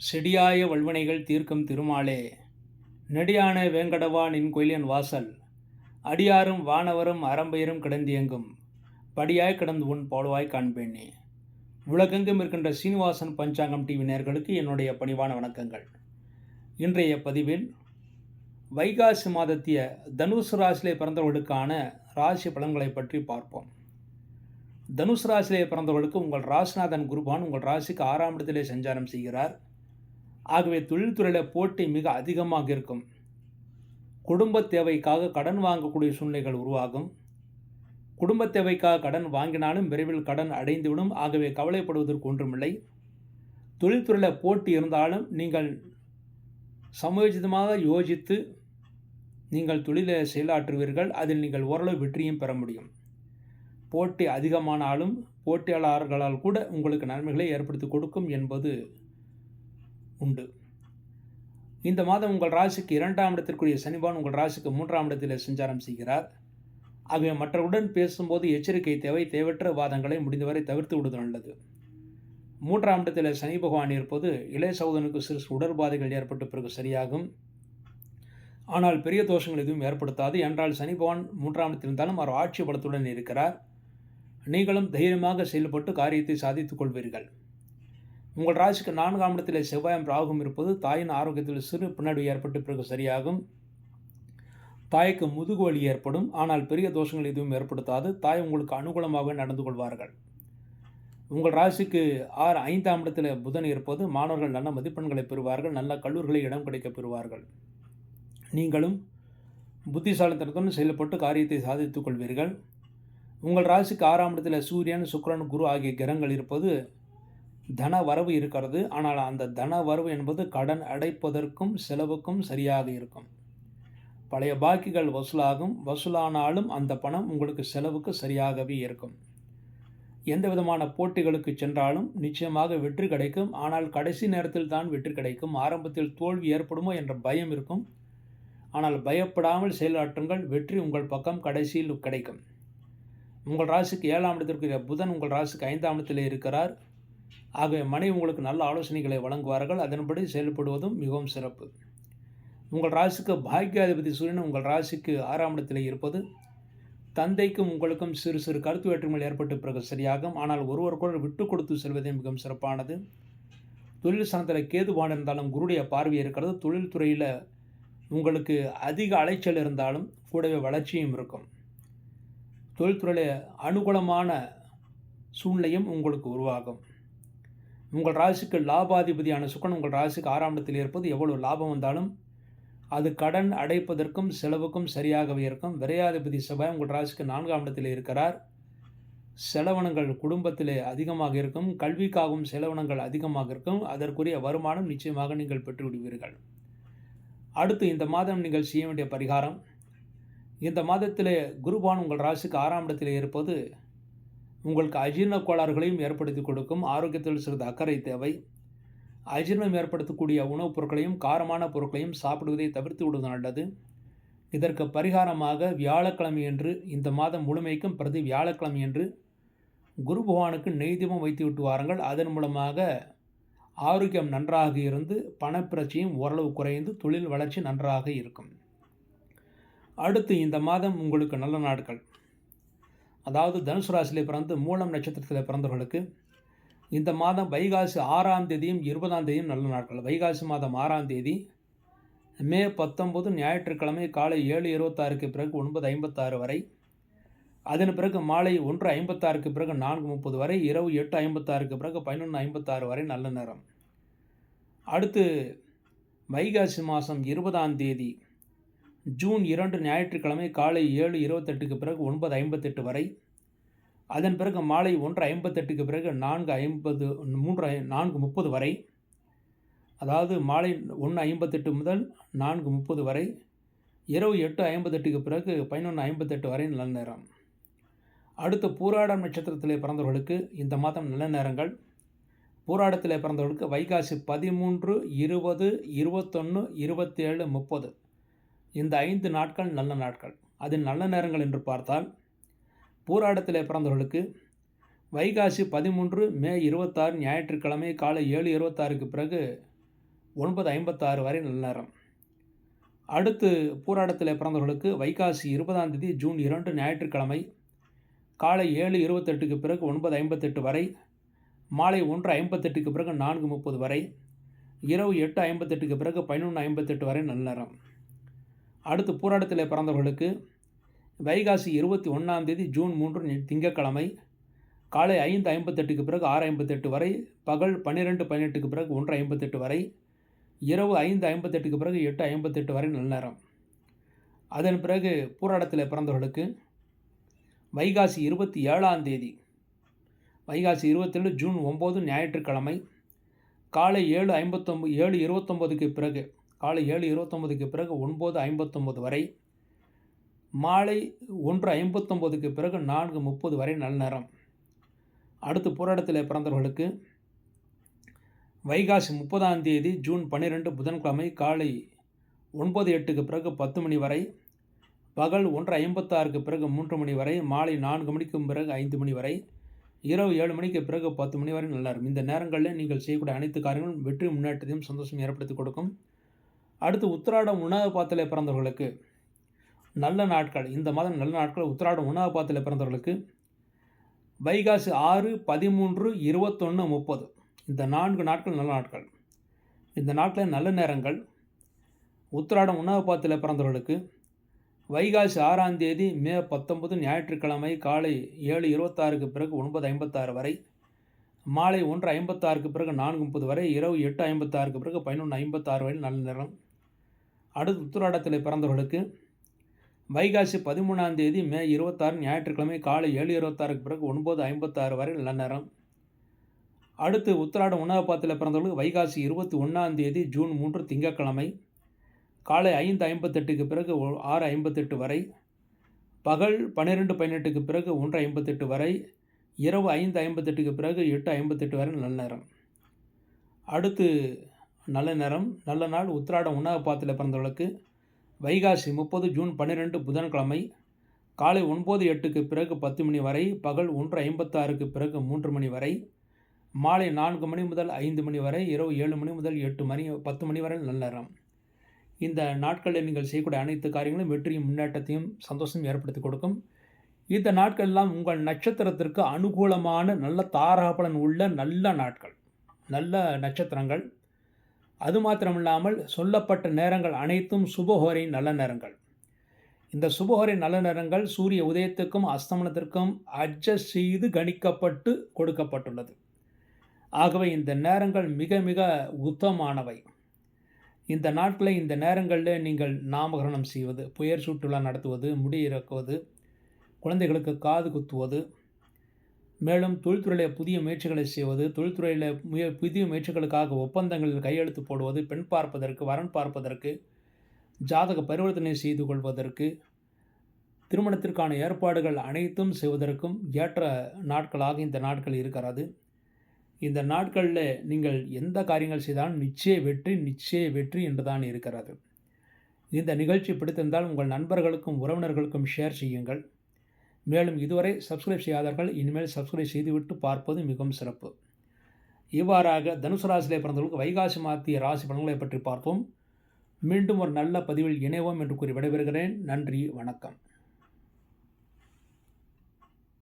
செடியாய வல்வினைகள் தீர்க்கும் திருமாலே, நெடியான வேங்கடவா நின் கோயிலின் வாசல், அடியாரும் வானவரும் அறம்பெயரும் கிடந்தியெங்கும், படியாய் கிடந்து உன் போலவாய் காண்பேனே. உலகெங்கும் இருக்கின்ற சீனிவாசன் பஞ்சாங்கம் டிவி நேயர்களுக்கு என்னுடைய பணிவான வணக்கங்கள். இன்றைய பதிவில் வைகாசி மாதத்திய தனுசு ராசியிலே பிறந்தவர்களுக்கான ராசி பலன்களை பற்றி பார்ப்போம். தனுசு ராசியிலே பிறந்தவர்களுக்கு உங்கள் ராசிநாதன் குருபான் உங்கள் ராசிக்கு 6ஆம் இடத்திலே சஞ்சாரம் செய்கிறார். ஆகவே தொழில்துறையில் போட்டி மிக அதிகமாக இருக்கும். குடும்ப தேவைக்காக கடன் வாங்கக்கூடிய சூழ்நிலைகள் உருவாகும். குடும்ப தேவைக்காக கடன் வாங்கினாலும் விரைவில் கடன் அடைந்துவிடும். ஆகவே கவலைப்படுவதற்கு ஒன்றுமில்லை. தொழில்துறையில் போட்டி இருந்தாலும் நீங்கள் சமயோஜிதமாக யோசித்து நீங்கள் தொழிலை செயலாற்றுவீர்கள். அதில் நீங்கள் ஓரளவு வெற்றியும் பெற முடியும். போட்டி அதிகமானாலும் போட்டியாளர்களால் கூட உங்களுக்கு நன்மைகளை ஏற்படுத்தி கொடுக்கும் என்பது உண்டு. இந்த மாதம் உங்கள் ராசிக்கு 2ஆம் இடத்திற்குரிய சனிபான் உங்கள் ராசிக்கு 3ஆம் இடத்தில் சஞ்சாரம் செய்கிறார். ஆகவே மற்றவருடன் பேசும்போது எச்சரிக்கை தேவை. தேவையற்ற வாதங்களை முடிந்தவரை தவிர்த்து விடுவது நல்லது. 3ஆம் இடத்தில் சனி பகவான் இருப்பது இளைய சகோதரனுக்கு சிறு உடற்பாதைகள் ஏற்பட்ட பிறகு சரியாகும். ஆனால் பெரிய தோஷங்கள் எதுவும் ஏற்படுத்தாது. என்றால் சனி பகவான் 3ஆம் இடத்தில் இருந்தாலும் அவர் ஆட்சி பலத்துடன் இருக்கிறார். நீங்களும் தைரியமாக செயல்பட்டு காரியத்தை சாதித்துக் கொள்வீர்கள். உங்கள் ராசிக்கு 4ஆம் இடத்தில் செவ்வாயும் ராகும் இருப்பது தாயின் ஆரோக்கியத்தில் சிறு பின்னடைவு ஏற்பட்டு பிறகு சரியாகும். தாய்க்கு முதுகு வலி ஏற்படும். ஆனால் பெரிய தோஷங்கள் எதுவும் ஏற்படுத்தாது. தாய் உங்களுக்கு அனுகூலமாக நடந்து கொள்வார்கள். உங்கள் ராசிக்கு 5ஆம் இடத்தில் புதன் இருப்பது மாணவர்கள் நல்ல மதிப்பெண்களை பெறுவார்கள். நல்ல கல்லூரிகளில் இடம் கிடைக்க பெறுவார்கள். நீங்களும் புத்திசாலித்தனத்துடன் செயல்பட்டு காரியத்தை சாதித்துக் கொள்வீர்கள். உங்கள் ராசிக்கு 6ஆம் இடத்தில் சூரியன், சுக்கிரன், குரு ஆகிய கிரகங்கள் இருப்பது தன வரவு இருக்கிறது. ஆனால் அந்த தன வரவு என்பது கடன் அடைப்பதற்கும் செலவுக்கும் சரியாக இருக்கும். பழைய பாக்கிகள் வசூலாகும். வசூலானாலும் அந்த பணம் உங்களுக்கு செலவுக்கு சரியாகவே இருக்கும். எந்த விதமான போட்டிகளுக்கு சென்றாலும் நிச்சயமாக வெற்றி கிடைக்கும். ஆனால் கடைசி நேரத்தில் தான் வெற்றி கிடைக்கும். ஆரம்பத்தில் தோல்வி ஏற்படுமோ என்ற பயம் இருக்கும். ஆனால் பயப்படாமல் செயலாற்றுங்கள். வெற்றி உங்கள் பக்கம் கடைசியில் கிடைக்கும். உங்கள் ராசிக்கு 7ஆம் இடத்திற்கு புதன் உங்கள் ராசிக்கு 5ஆம் இடத்தில் இருக்கிறார். ஆகவே மனைவி உங்களுக்கு நல்ல ஆலோசனைகளை வழங்குவார்கள். அதன்படி செயல்படுவதும் மிகவும் சிறப்பு. உங்கள் ராசிக்கு பாக்கியாதிபதி சூரியன் உங்கள் ராசிக்கு 6ஆம் இடத்தில் இருப்பது தந்தைக்கும் உங்களுக்கும் சிறு சிறு கருத்து வேற்றுமைகள் ஏற்பட்டு பிறகு சரியாகும். ஆனால் ஒருவருக்கொரு விட்டு கொடுத்து செல்வதே மிகவும் சிறப்பானது. தொழில் ஸ்தானத்தில் கேதுவான் இருந்தாலும் குருடைய பார்வை இருக்கிறது. தொழில்துறையில் உங்களுக்கு அதிக அலைச்சல் இருந்தாலும் கூடவே வளர்ச்சியும் இருக்கும். தொழில்துறையில் அனுகூலமான சூழ்நிலையும் உங்களுக்கு உருவாகும். உங்கள் ராசிக்கு லாபாதிபதியான சுக்கிரன் உங்கள் ராசிக்கு 6ஆம் இடத்தில் இருப்பது எவ்வளவு லாபம் வந்தாலும் அது கடன் அடைப்பதற்கும் செலவுக்கும் சரியாகவே இருக்கும். விரையாதிபதி செவ்வாய் உங்கள் ராசிக்கு 4ஆம் இடத்தில் இருக்கிறார். செலவினங்கள் குடும்பத்திலே அதிகமாக இருக்கும். கல்விக்காகவும் செலவினங்கள் அதிகமாக இருக்கும். அதற்குரிய வருமானம் நிச்சயமாக நீங்கள் பெற்றுவிடுவீர்கள். அடுத்து இந்த மாதம் நீங்கள் செய்ய வேண்டிய பரிகாரம். இந்த மாதத்திலே குருபான் உங்கள் ராசிக்கு 6ஆம் இடத்தில் இருப்பது உங்களுக்கு அஜீரண கோளாறுகளையும் ஏற்படுத்தி கொடுக்கும். ஆரோக்கியத்தில் சிறிது அக்கறை தேவை. அஜீரணம் ஏற்படுத்தக்கூடிய உணவுப் பொருட்களையும் காரமான பொருட்களையும் சாப்பிடுவதை தவிர்த்து விடுவது நல்லது. இதற்கு பரிகாரமாக வியாழக்கிழமை என்று இந்த மாதம் முழுமைக்கும் பிரதி வியாழக்கிழமை என்று குரு பகவானுக்கு நெய் தீபம் வைத்து விட்டு வாருங்கள். அதன் மூலமாக ஆரோக்கியம் நன்றாக இருந்து பணப்பிரச்சனையும் ஓரளவு குறைந்து தொழில் வளர்ச்சி நன்றாக இருக்கும். அடுத்து இந்த மாதம் உங்களுக்கு நல்ல நாட்கள். அதாவது தனுசு ராசியிலே பிறந்து மூலம் நட்சத்திரத்தில் பிறந்தவர்களுக்கு இந்த மாதம் வைகாசி 6ஆம் தேதியும் 20ஆம் தேதியும் நல்ல நாட்கள். வைகாசி மாதம் 6ஆம் தேதி மே 19 ஞாயிற்றுக்கிழமை காலை 7:26க்கு பிறகு 9:56 வரை, அதன் பிறகு மாலை 1:56க்கு பிறகு 4:30 வரை, இரவு 8:56க்கு பிறகு 11:56 வரை நல்ல நேரம். அடுத்து வைகாசி மாதம் 20ஆம் தேதி ஜூன் 2 ஞாயிற்றுக்கிழமை காலை 7:28க்கு பிறகு 9:58 வரை, அதன் பிறகு மாலை 1:58க்கு பிறகு 4:30 வரை, அதாவது மாலை 1:58 முதல் 4:30 வரை, இரவு 8:58க்கு பிறகு 11:58 வரை நல்ல நேரம். அடுத்து பூராடம் நட்சத்திரத்திலே பிறந்தவர்களுக்கு இந்த மாதம் நல்ல நேரங்கள். பூராடத்திலே பிறந்தவர்களுக்கு வைகாசி 13, 20, 21, 27, 30 இந்த 5 நாட்கள் நல்ல நாட்கள். அதில் நல்ல நேரங்கள் என்று பார்த்தால் பூராடத்தில் பிறந்தவர்களுக்கு வைகாசி 13 மே 26 ஞாயிற்றுக்கிழமை காலை 7:26க்கு பிறகு 9:56 வரை நல்ல நேரம். அடுத்து பூராடத்தில் பிறந்தவர்களுக்கு வைகாசி 20ஆம் தேதி ஜூன் 2 ஞாயிற்றுக்கிழமை காலை 7:28க்கு பிறகு 9:58 வரை, மாலை 1:58க்கு பிறகு 4:30 வரை, இரவு 8:58க்கு பிறகு 11:58 வரை நல்ல நேரம். அடுத்து பூராடத்தில் பிறந்தவர்களுக்கு வைகாசி 21ஆம் தேதி ஜூன் 3 திங்கட்கிழமை காலை 5:58க்கு பிறகு 6:58 வரை, பகல் 12:18க்கு பிறகு 1:58 வரை, இரவு 5:58க்கு பிறகு 8:58 வரை நல்ல நேரம். அதன் பிறகு பூராடத்தில் பிறந்தவர்களுக்கு வைகாசி 27ஆம் தேதி வைகாசி 27 ஜூன் 9 ஞாயிற்றுக்கிழமை காலை 7:29க்கு பிறகு 9:59 வரை, மாலை 1:59க்கு பிறகு 4:30 வரை நல்ல நேரம். அடுத்து பூராடத்தில் பிறந்தவர்களுக்கு வைகாசி 30ஆம் தேதி ஜூன் 12 புதன்கிழமை காலை 9:08க்கு பிறகு 10 மணி வரை, பகல் 1:56க்கு பிறகு 3 மணி வரை, மாலை 4 மணிக்கு பிறகு 5 மணி வரை, இரவு 7 மணிக்கு பிறகு 10 மணி வரை நல்ல நேரம். இந்த நேரங்களில் நீங்கள் செய்யக்கூடிய அனைத்து காரியங்களும் வெற்றி முன்னேற்றத்தையும் சந்தோஷம் ஏற்படுத்தி கொடுக்கும். அடுத்து உத்திராடம் உணவு பாத்தியில் பிறந்தவர்களுக்கு நல்ல நாட்கள், இந்த மாதம் நல்ல நாட்கள். உத்திராடம் உணவு பாத்தியில் பிறந்தவர்களுக்கு வைகாசி 6, 13, 21, 30 இந்த 4 நாட்கள் நல்ல நாட்கள். இந்த நாட்களில் நல்ல நேரங்கள். உத்திராடம் உணவு பாத்தியில் பிறந்தவர்களுக்கு வைகாசி 6ஆம் தேதி மே 19 ஞாயிற்றுக்கிழமை காலை 7:26க்கு பிறகு 9:56 வரை, மாலை 1:56க்கு பிறகு 4:30 வரை, இரவு 8:56க்கு பிறகு 11:56 வரை நல்ல நேரம். அடுத்து உத்திராடத்தில் பிறந்தவர்களுக்கு வைகாசி 13ஆம் தேதி மே 26 ஞாயிற்றுக்கிழமை காலை 7:26க்கு பிறகு 9:56 வரை நல்ல நேரம். அடுத்து உத்திராடம் உணவு பாத்தியில் பிறந்தவர்களுக்கு வைகாசி 21ஆம் தேதி ஜூன் 3 திங்கட்கிழமை காலை 5:58க்கு பிறகு 6:58 வரை, பகல் 12:18க்கு பிறகு 1:58 வரை, இரவு 5:58க்கு பிறகு 8:58 வரை நல்ல நேரம். அடுத்து நல்ல நேரம் நல்ல நாள். உத்திராடம் உணவு பாத்தியில் பிறந்தவர்களுக்கு வைகாசி 30 ஜூன் 12 புதன்கிழமை காலை 9:08க்கு பிறகு 10 மணி வரை, பகல் 1:56க்கு பிறகு 3 மணி வரை, மாலை 4 மணி முதல் 5 மணி வரை, இரவு 7 மணி முதல் 10 மணி வரை நல்ல நேரம். இந்த நாட்களில் நீங்கள் செய்யக்கூடிய அனைத்து காரியங்களும் வெற்றியும் முன்னேற்றத்தையும் சந்தோஷம் ஏற்படுத்தி கொடுக்கும். இந்த நாட்களெல்லாம் உங்கள் நட்சத்திரத்திற்கு அனுகூலமான நல்ல தாராபலன் உள்ள நல்ல நாட்கள், நல்ல நட்சத்திரங்கள். அது மாத்திரமில்லாமல் சொல்லப்பட்ட நேரங்கள் அனைத்தும் சுபஹோரை நல்ல நேரங்கள். இந்த சுபஹோரை நல்ல நேரங்கள் சூரிய உதயத்துக்கும் அஸ்தமனத்திற்கும் அட்ஜஸ்ட் செய்து கணிக்கப்பட்டு கொடுக்கப்பட்டுள்ளது. ஆகவே இந்த நேரங்கள் மிக மிக உத்தமமானவை. இந்த நாட்களில் இந்த நேரங்களில் நீங்கள் நாமகரணம் செய்வது, புயர் சுற்றுலா நடத்துவது, முடி இறக்குவது, குழந்தைகளுக்கு காது குத்துவது, மேலும் தொழில்துறையில் புதிய முயற்சிகளை செய்வது, தொழில்துறையில் புதிய முயற்சிகளுக்காக ஒப்பந்தங்களில் கையெழுத்து போடுவது, பெண் பார்ப்பதற்கு, வரன் பார்ப்பதற்கு, ஜாதக பரிவர்த்தனை செய்து கொள்வதற்கு, திருமணத்திற்கான ஏற்பாடுகள் அனைத்தும் செய்வதற்கும் ஏற்ற நாட்களாக இந்த நாட்கள் இருக்கிறது. இந்த நாட்களில் நீங்கள் எந்த காரியங்கள் செய்தாலும் நிச்சய வெற்றி என்று தான் இருக்கிறது. இந்த நிகழ்ச்சி பிடித்திருந்தால் உங்கள் நண்பர்களுக்கும் உறவினர்களுக்கும் ஷேர் செய்யுங்கள். மேலும் இதுவரை சப்ஸ்கிரைப் செய்யாதவர்கள் இனிமேல் சப்ஸ்கிரைப் செய்துவிட்டு பார்ப்பது மிகவும் சிறப்பு. இவ்வாறாக தனுசு ராசியிலே பிறந்தவர்களுக்கு வைகாசி மாத்திய ராசி பலன்களை பற்றி பார்த்தோம். மீண்டும் ஒரு நல்ல பதிவில் இணைவோம் என்று கூறி விடைபெறுகிறேன். நன்றி, வணக்கம்.